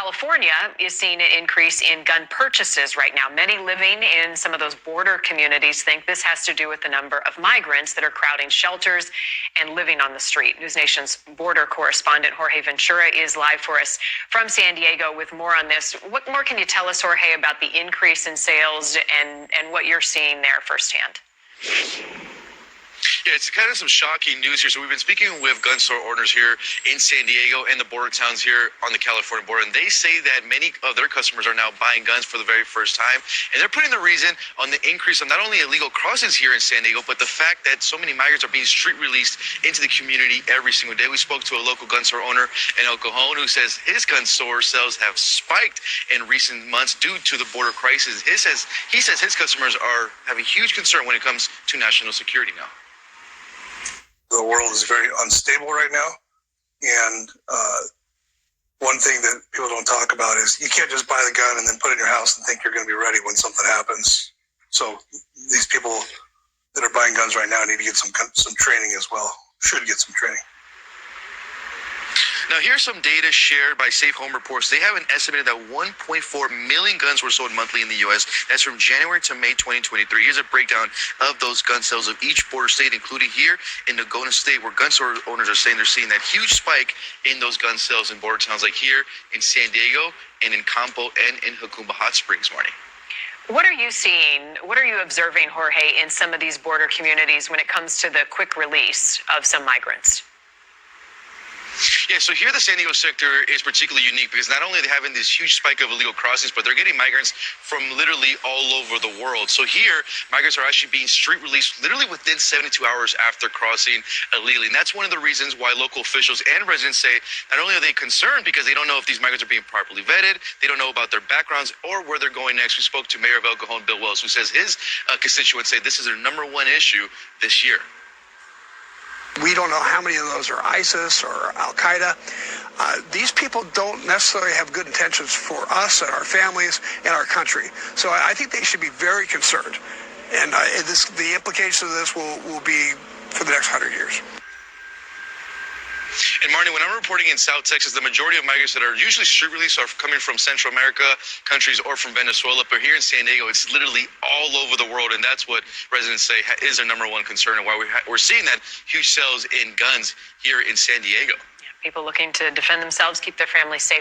California is seeing an increase in gun purchases right now. Many living in some of those border communities think this has to do with the number of migrants that are crowding shelters and living on the street. News Nation's border correspondent Jorge Ventura is live for us from San Diego with more on this. What more can you tell us, Jorge, about the increase in sales and what you're seeing there firsthand? Yeah, it's kind of some shocking news here. So we've been speaking with gun store owners here in San Diego and the border towns here on the California border, and they say that many of their customers are now buying guns for the very first time, and they're putting the reason on the increase of not only illegal crossings here in San Diego, but the fact that so many migrants are being street released into the community every single day. We spoke to a local gun store owner in El Cajon who says his gun store sales have spiked in recent months due to the border crisis. He says his customers have a huge concern when it comes to national security now. The world is very unstable right now, and one thing that people don't talk about is you can't just buy the gun and then put it in your house and think you're going to be ready when something happens. So these people that are buying guns right now need to get some training as well. Should get some training. Now, here's some data shared by Safe Home Reports. They have an estimated that 1.4 million guns were sold monthly in the U.S. That's from January to May 2023. Here's a breakdown of those gun sales of each border state, including here in the Golden State, where gun store owners are saying they're seeing that huge spike in those gun sales in border towns like here in San Diego and in Campo and in Jacumba Hot Springs, Marnie. What are you seeing? What are you observing, Jorge, in some of these border communities when it comes to the quick release of some migrants? Yeah, so here the San Diego sector is particularly unique because not only are they having this huge spike of illegal crossings, but they're getting migrants from literally all over the world. So here, migrants are actually being street released literally within 72 hours after crossing illegally. And that's one of the reasons why local officials and residents say not only are they concerned because they don't know if these migrants are being properly vetted, they don't know about their backgrounds or where they're going next. We spoke to Mayor of El Cajon, Bill Wells, who says his constituents say this is their number one issue this year. We don't know how many of those are ISIS or Al-Qaeda. These people don't necessarily have good intentions for us and our families and our country. So I think they should be very concerned. And the implications of this will be for the next 100 years. And Marnie, when I'm reporting in South Texas, the majority of migrants that are usually street released are coming from Central America countries or from Venezuela. But here in San Diego, it's literally all over the world. And that's what residents say is their number one concern and why we're seeing that huge sales in guns here in San Diego. Yeah, people looking to defend themselves, keep their families safe.